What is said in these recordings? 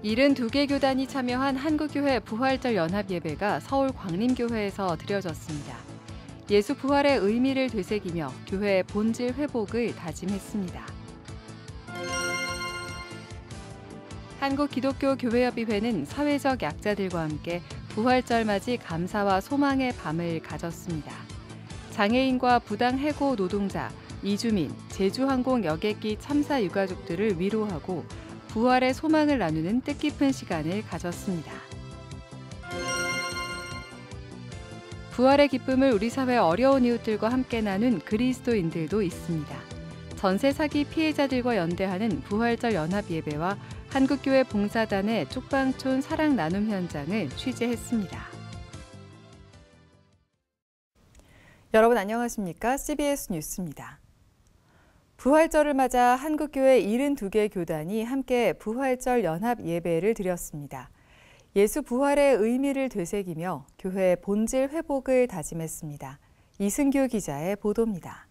72개 교단이 참여한 한국교회 부활절 연합예배가 서울 광림교회에서 드려졌습니다. 예수 부활의 의미를 되새기며 교회의 본질 회복을 다짐했습니다. 한국기독교교회협의회는 사회적 약자들과 함께 부활절 맞이 감사와 소망의 밤을 가졌습니다. 장애인과 부당해고 노동자, 이주민, 제주항공 여객기 참사 유가족들을 위로하고 부활의 소망을 나누는 뜻깊은 시간을 가졌습니다. 부활의 기쁨을 우리 사회 어려운 이웃들과 함께 나눈 그리스도인들도 있습니다. 전세 사기 피해자들과 연대하는 부활절 연합예배와 한국교회 봉사단의 쪽방촌 사랑 나눔 현장을 취재했습니다. 여러분 안녕하십니까? CBS 뉴스입니다. 부활절을 맞아 한국교회 72개 교단이 함께 부활절 연합 예배를 드렸습니다. 예수 부활의 의미를 되새기며 교회의 본질 회복을 다짐했습니다. 이승규 기자의 보도입니다.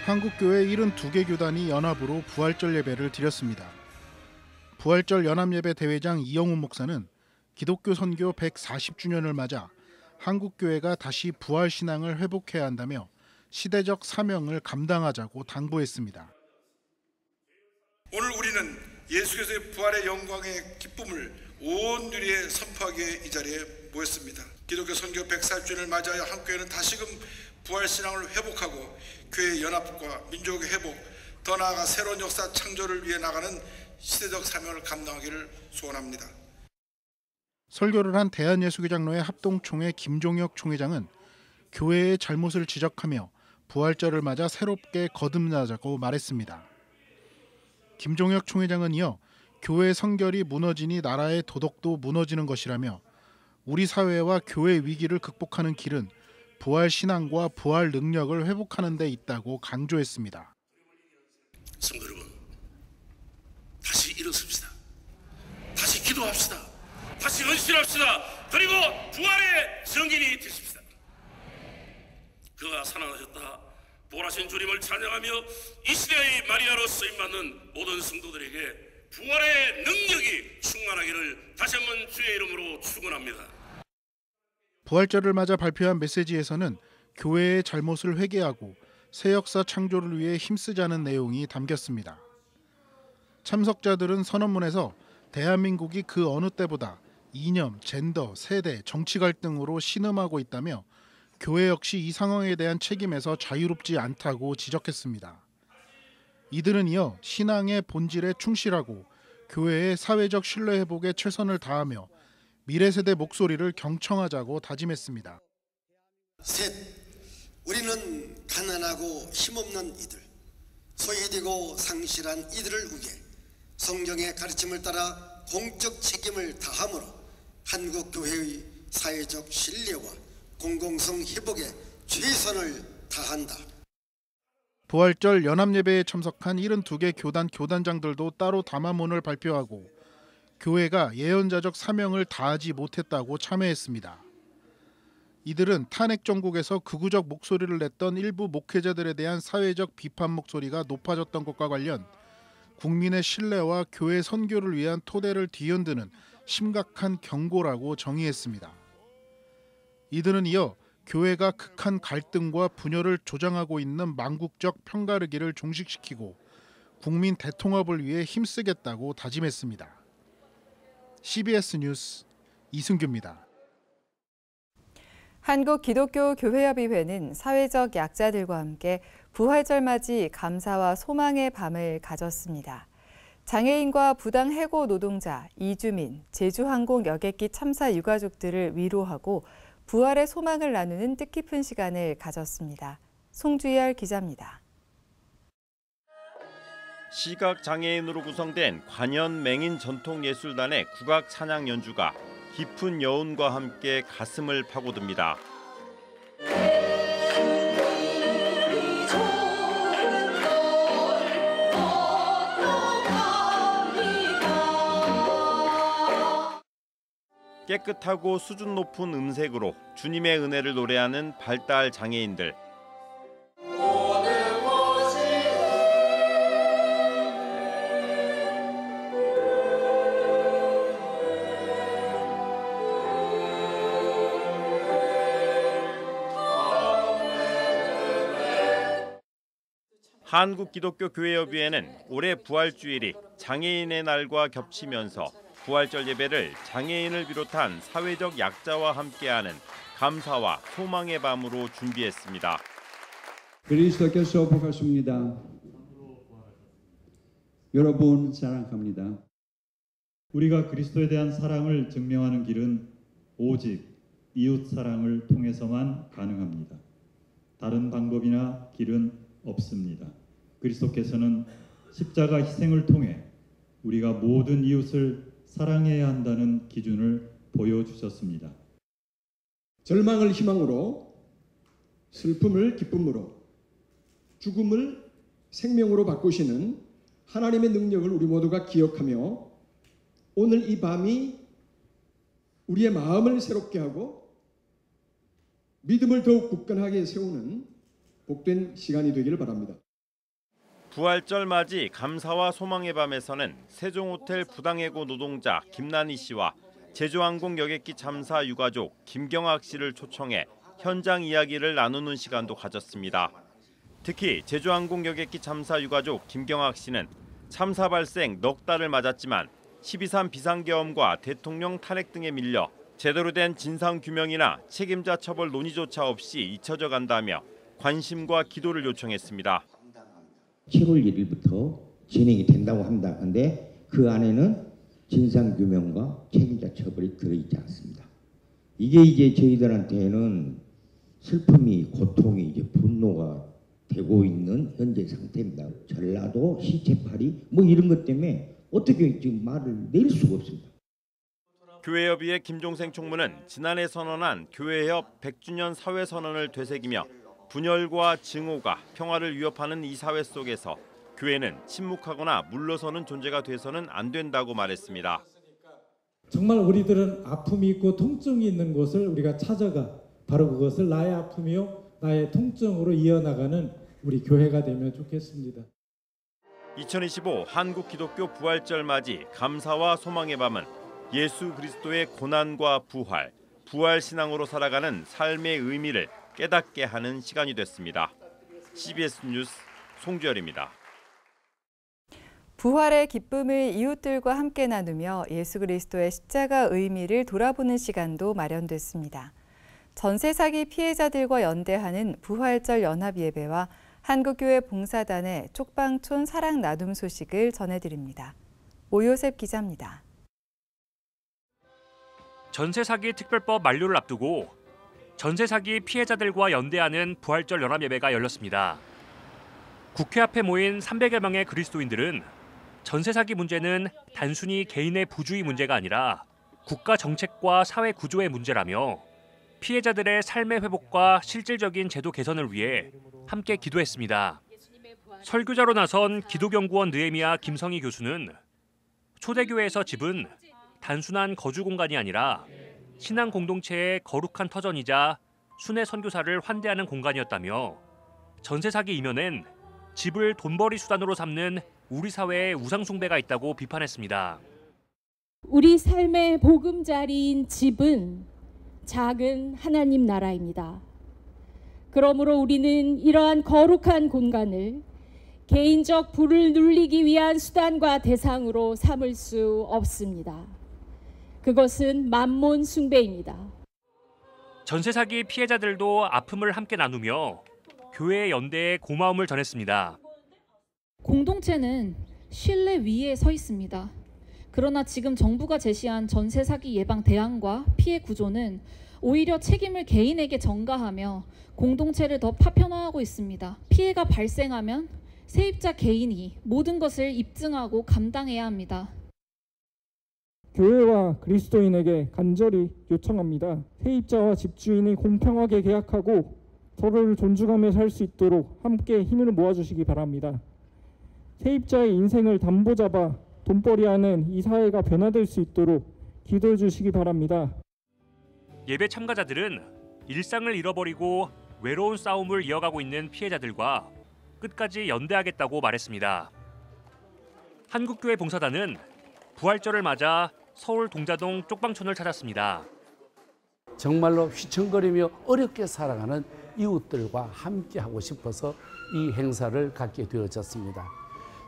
한국교회 72개 교단이 연합으로 부활절 예배를 드렸습니다. 부활절 연합예배 대회장 이영훈 목사는 기독교 선교 140주년을 맞아 한국교회가 다시 부활신앙을 회복해야 한다며 시대적 사명을 감당하자고 당부했습니다. 오늘 우리는 예수께서의 부활의 영광의 기쁨을 온 누리에 선포하기 위해 이 자리에 모였습니다. 기독교 선교 140주년을 맞아야 한국교회는 다시금 부활신앙을 회복하고 교회의 연합과 민족의 회복, 더 나아가 새로운 역사 창조를 위해 나가는 시대적 사명을 감당하기를 소원합니다. 설교를 한 대한예수교장로회 합동총회 김종혁 총회장은 교회의 잘못을 지적하며 부활절을 맞아 새롭게 거듭나자고 말했습니다. 김종혁 총회장은 이어 교회 성결이 무너지니 나라의 도덕도 무너지는 것이라며 우리 사회와 교회 위기를 극복하는 길은 부활 신앙과 부활 능력을 회복하는 데 있다고 강조했습니다. 성도 여러분, 다시 일어섭시다. 다시 기도합시다. 다시 헌신합시다. 그리고 부활의 증인이 되십시다. 그가 살아나셨다. 부활하신 주님을 찬양하며 이 시대의 마리아로 쓰임받는 모든 성도들에게 부활의 능력이 충만하기를 다시 한번 주의 이름으로 축원합니다. 부활절을 맞아 발표한 메시지에서는 교회의 잘못을 회개하고 새 역사 창조를 위해 힘쓰자는 내용이 담겼습니다. 참석자들은 선언문에서 대한민국이 그 어느 때보다 이념, 젠더, 세대, 정치 갈등으로 신음하고 있다며 교회 역시 이 상황에 대한 책임에서 자유롭지 않다고 지적했습니다. 이들은 이어 신앙의 본질에 충실하고 교회의 사회적 신뢰 회복에 최선을 다하며 미래 세대 목소리를 경청하자고 다짐했습니다. 셋, 우리는 가난하고 힘없는 이들, 소외되고 상실한 이들을 위해 성경의 가르침을 따라 공적 책임을 다함으로 한국교회의 사회적 신뢰와 공공성 회복에 최선을 다한다. 부활절 연합예배에 참석한 72개 교단 교단장들도 따로 담화문을 발표하고 교회가 예언자적 사명을 다하지 못했다고 참회했습니다. 이들은 탄핵 정국에서 극우적 목소리를 냈던 일부 목회자들에 대한 사회적 비판 목소리가 높아졌던 것과 관련 국민의 신뢰와 교회 선교를 위한 토대를 뒤흔드는 심각한 경고라고 정의했습니다. 이들은 이어 교회가 극한 갈등과 분열을 조장하고 있는 망국적 편가르기를 종식시키고 국민 대통합을 위해 힘쓰겠다고 다짐했습니다. CBS 뉴스 이승규입니다. 한국기독교교회협의회는 사회적 약자들과 함께 부활절 맞이 감사와 소망의 밤을 가졌습니다. 장애인과 부당해고 노동자, 이주민, 제주항공 여객기 참사 유가족들을 위로하고 부활의 소망을 나누는 뜻깊은 시간을 가졌습니다. 송주열 기자입니다. 시각장애인으로 구성된 관현맹인 전통예술단의 국악 찬양 연주가 깊은 여운과 함께 가슴을 파고듭니다. 깨끗하고 수준 높은 음색으로 주님의 은혜를 노래하는 발달 장애인들. 한국기독교교회협의회는 올해 부활주일이 장애인의 날과 겹치면서 부활절 예배를 장애인을 비롯한 사회적 약자와 함께하는 감사와 소망의 밤으로 준비했습니다. 그리스도께서 복하십니다. 여러분 사랑합니다. 우리가 그리스도에 대한 사랑을 증명하는 길은 오직 이웃 사랑을 통해서만 가능합니다. 다른 방법이나 길은 없습니다. 그리스도께서는 십자가 희생을 통해 우리가 모든 이웃을 사랑해야 한다는 기준을 보여주셨습니다. 절망을 희망으로, 슬픔을 기쁨으로, 죽음을 생명으로 바꾸시는 하나님의 능력을 우리 모두가 기억하며 오늘 이 밤이 우리의 마음을 새롭게 하고 믿음을 더욱 굳건하게 세우는 복된 시간이 되기를 바랍니다. 부활절 맞이 감사와 소망의 밤에서는 세종호텔 부당해고 노동자 김난희 씨와 제주항공 여객기 참사 유가족 김경학 씨를 초청해 현장 이야기를 나누는 시간도 가졌습니다. 특히 제주항공 여객기 참사 유가족 김경학 씨는 참사 발생 넉 달을 맞았지만 12.3 비상계엄과 대통령 탄핵 등에 밀려 제대로 된 진상규명이나 책임자 처벌 논의조차 없이 잊혀져 간다며 관심과 기도를 요청했습니다. 7월 1일부터 진행이 된다고 한다는데 그 안에는 진상규명과 책임자 처벌이 들어있지 않습니다. 이게 이제 저희들한테는 슬픔이, 고통이, 이제 분노가 되고 있는 현재 상태입니다. 전라도 시체팔이 뭐 이런 것 때문에 어떻게 지금 말을 낼 수가 없습니다. 교회협의회 김종생 총무는 지난해 선언한 교회협 100주년 사회선언을 되새기며 분열과 증오가 평화를 위협하는 이 사회 속에서 교회는 침묵하거나 물러서는 존재가 돼서는 안 된다고 말했습니다. 정말 우리들은 아픔이 있고 통증이 있는 곳을 우리가 찾아가 바로 그것을 나의 아픔이요 나의 통증으로 이어나가는 우리 교회가 되면 좋겠습니다. 2025 한국기독교 부활절 맞이 감사와 소망의 밤은 예수 그리스도의 고난과 부활, 부활신앙으로 살아가는 삶의 의미를 깨닫게 하는 시간이 됐습니다. CBS 뉴스 송주열입니다. 부활의 기쁨을 이웃들과 함께 나누며 예수 그리스도의 십자가 의미를 돌아보는 시간도 마련됐습니다. 전세 사기 피해자들과 연대하는 부활절 연합예배와 한국교회 봉사단의 쪽방촌 사랑 나눔 소식을 전해드립니다. 오요셉 기자입니다. 전세 사기 특별법 만료를 앞두고 전세 사기 피해자들과 연대하는 부활절 연합예배가 열렸습니다. 국회 앞에 모인 300여 명의 그리스도인들은 전세 사기 문제는 단순히 개인의 부주의 문제가 아니라 국가 정책과 사회 구조의 문제라며 피해자들의 삶의 회복과 실질적인 제도 개선을 위해 함께 기도했습니다. 설교자로 나선 기도연구원 느헤미야 김성희 교수는 초대교회에서 집은 단순한 거주 공간이 아니라 신앙 공동체의 거룩한 터전이자 순회 선교사를 환대하는 공간이었다며 전세 사기 이면엔 집을 돈벌이 수단으로 삼는 우리 사회의 우상 숭배가 있다고 비판했습니다. 우리 삶의 보금자리인 집은 작은 하나님 나라입니다. 그러므로 우리는 이러한 거룩한 공간을 개인적 부를 누리기 위한 수단과 대상으로 삼을 수 없습니다. 그것은 만몬 숭배입니다. 전세 사기 피해자들도 아픔을 함께 나누며 교회 연대에 고마움을 전했습니다. 공동체는 신뢰 위에 서 있습니다. 그러나 지금 정부가 제시한 전세 사기 예방 대안과 피해 구조는 오히려 책임을 개인에게 전가하며 공동체를 더 파편화하고 있습니다. 피해가 발생하면 세입자 개인이 모든 것을 입증하고 감당해야 합니다. 교회와 그리스도인에게 간절히 요청합니다. 세입자와 집주인이 공평하게 계약하고 서로를 존중하며 살 수 있도록 함께 힘을 모아주시기 바랍니다. 세입자의 인생을 담보 잡아 돈벌이하는 이 사회가 변화될 수 있도록 기도해 주시기 바랍니다. 예배 참가자들은 일상을 잃어버리고 외로운 싸움을 이어가고 있는 피해자들과 끝까지 연대하겠다고 말했습니다. 한국교회 봉사단은 부활절을 맞아 서울 동자동 쪽방촌을 찾았습니다. 정말로 휘청거리며 어렵게 살아가는 이웃들과 함께 하고 싶어서 이 행사를 갖게 되어졌습니다.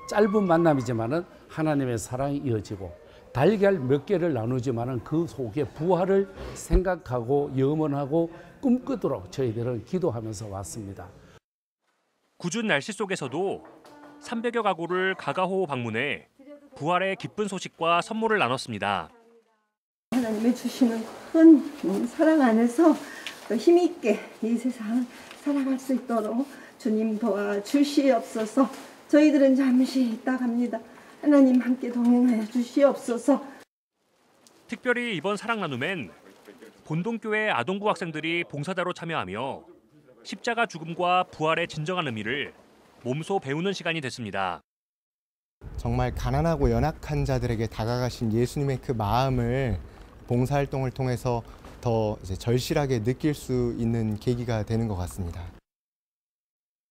짧은 만남이지만은 하나님의 사랑이 이어지고 달걀 몇 개를 나누지만은 그 속에 부활을 생각하고 염원하고 꿈꾸도록 저희들은 기도하면서 왔습니다. 궂은 날씨 속에서도 300여 가구를 가가호호 방문해 부활의 기쁜 소식과 선물을 나눴습니다. 하나님이 주시는 큰 사랑 안에서 힘있게 이 세상 살아갈 수 있도록 주님 도와주시옵소서. 저희들은 잠시 있다 갑니다. 하나님 함께 동행하여 주시옵소서. 특별히 이번 사랑 나눔엔 본동교회 아동부 학생들이 봉사자로 참여하며 십자가 죽음과 부활의 진정한 의미를 몸소 배우는 시간이 됐습니다. 정말 가난하고 연약한 자들에게 다가가신 예수님의 그 마음을 봉사활동을 통해서 더 절실하게 느낄 수 있는 계기가 되는 것 같습니다.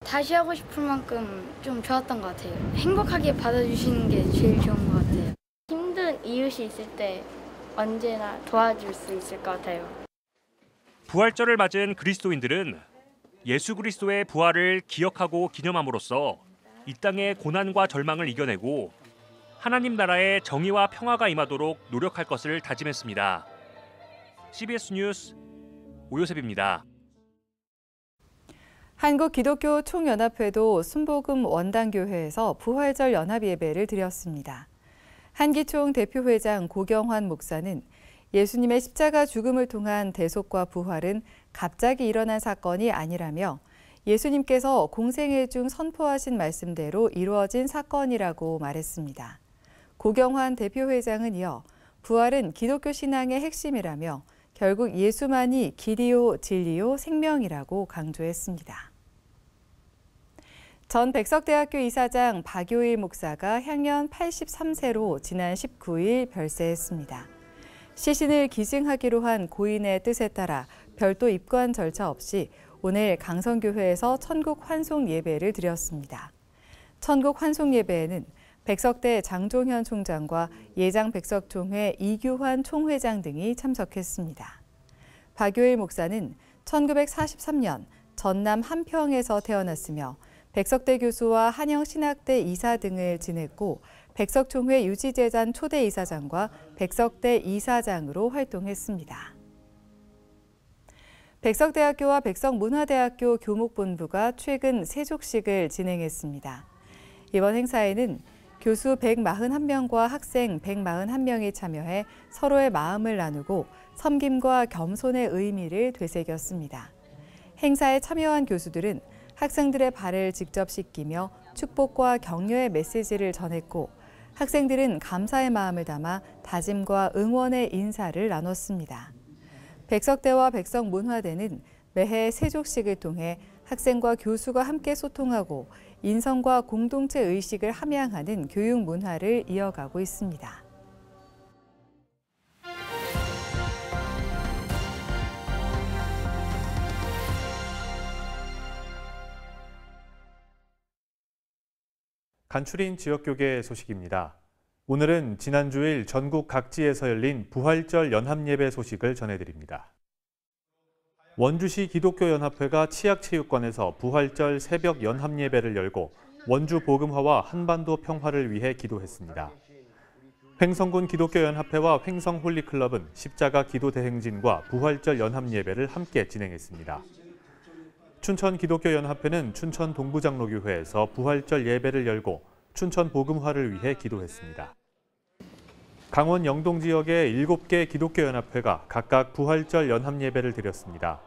다시 하고 싶을 만큼 좀 좋았던 것 같아요. 행복하게 받아주시는 게 제일 좋은 것 같아요. 힘든 이웃이 있을 때 언제나 도와줄 수 있을 것 같아요. 부활절을 맞은 그리스도인들은 예수 그리스도의 부활을 기억하고 기념함으로써 이 땅의 고난과 절망을 이겨내고 하나님 나라의 정의와 평화가 임하도록 노력할 것을 다짐했습니다. CBS 뉴스 오요셉입니다. 한국기독교총연합회도 순복음 원당교회에서 부활절 연합예배를 드렸습니다. 한기총 대표회장 고경환 목사는 예수님의 십자가 죽음을 통한 대속과 부활은 갑자기 일어난 사건이 아니라며 예수님께서 공생애 중 선포하신 말씀대로 이루어진 사건이라고 말했습니다. 고경환 대표회장은 이어 부활은 기독교 신앙의 핵심이라며 결국 예수만이 길이요 진리요 생명이라고 강조했습니다. 전 백석대학교 이사장 박요일 목사가 향년 83세로 지난 19일 별세했습니다. 시신을 기증하기로 한 고인의 뜻에 따라 별도 입관 절차 없이 오늘 강성교회에서 천국 환송 예배를 드렸습니다. 천국 환송 예배에는 백석대 장종현 총장과 예장 백석총회 이규환 총회장 등이 참석했습니다. 박요일 목사는 1943년 전남 한평에서 태어났으며 백석대 교수와 한영신학대 이사 등을 지냈고 백석총회 유지재단 초대 이사장과 백석대 이사장으로 활동했습니다. 백석대학교와 백석문화대학교 교목본부가 최근 세족식을 진행했습니다. 이번 행사에는 교수 141명과 학생 141명이 참여해 서로의 마음을 나누고 섬김과 겸손의 의미를 되새겼습니다. 행사에 참여한 교수들은 학생들의 발을 직접 씻기며 축복과 격려의 메시지를 전했고 학생들은 감사의 마음을 담아 다짐과 응원의 인사를 나눴습니다. 백석대와 백석문화대는 매해 세족식을 통해 학생과 교수가 함께 소통하고 인성과 공동체 의식을 함양하는 교육 문화를 이어가고 있습니다. 간추린 지역교계 소식입니다. 오늘은 지난 주일 전국 각지에서 열린 부활절 연합예배 소식을 전해드립니다. 원주시 기독교연합회가 치악체육관에서 부활절 새벽 연합예배를 열고 원주 복음화와 한반도 평화를 위해 기도했습니다. 횡성군 기독교연합회와 횡성홀리클럽은 십자가 기도대행진과 부활절 연합예배를 함께 진행했습니다. 춘천 기독교연합회는 춘천 동부장로교회에서 부활절 예배를 열고 춘천 복음화를 위해 기도했습니다. 강원 영동 지역의 7개 기독교연합회가 각각 부활절 연합예배를 드렸습니다.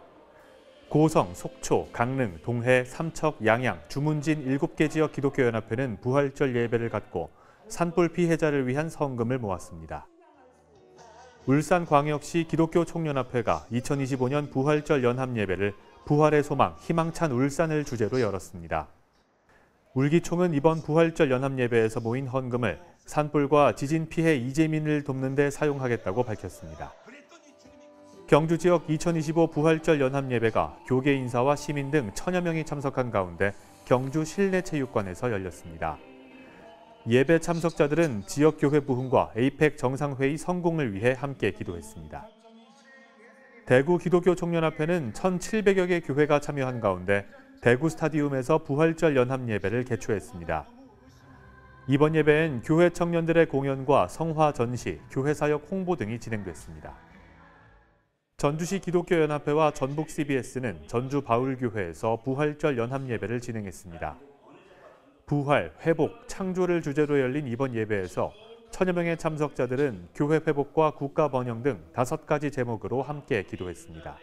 고성, 속초, 강릉, 동해, 삼척, 양양, 주문진 7개 지역 기독교연합회는 부활절 예배를 갖고 산불 피해자를 위한 성금을 모았습니다. 울산광역시 기독교총연합회가 2025년 부활절 연합예배를 부활의 소망, 희망찬 울산을 주제로 열었습니다. 울기총은 이번 부활절 연합예배에서 모인 헌금을 산불과 지진 피해 이재민을 돕는 데 사용하겠다고 밝혔습니다. 경주 지역 2025 부활절 연합예배가 교계 인사와 시민 등 1000여 명이 참석한 가운데 경주 실내체육관에서 열렸습니다. 예배 참석자들은 지역 교회 부흥과 에이펙 정상회의 성공을 위해 함께 기도했습니다. 대구 기독교 총연합회는 1,700여 개 교회가 참여한 가운데 대구 스타디움에서 부활절 연합예배를 개최했습니다. 이번 예배엔 교회 청년들의 공연과 성화 전시, 교회 사역 홍보 등이 진행됐습니다. 전주시 기독교연합회와 전북 CBS는 전주 바울교회에서 부활절 연합예배를 진행했습니다. 부활, 회복, 창조를 주제로 열린 이번 예배에서 1000여 명의 참석자들은 교회 회복과 국가 번영 등 5가지 제목으로 함께 기도했습니다.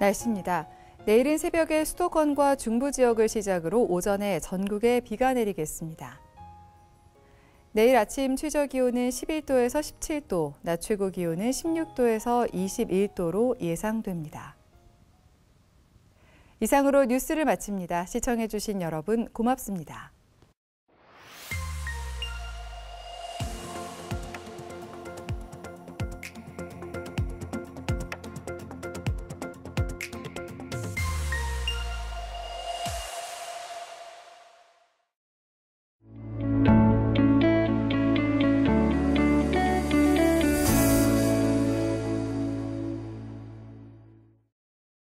날씨입니다. 내일은 새벽에 수도권과 중부 지역을 시작으로 오전에 전국에 비가 내리겠습니다. 내일 아침 최저 기온은 11도에서 17도, 낮 최고 기온은 16도에서 21도로 예상됩니다. 이상으로 뉴스를 마칩니다. 시청해주신 여러분 고맙습니다.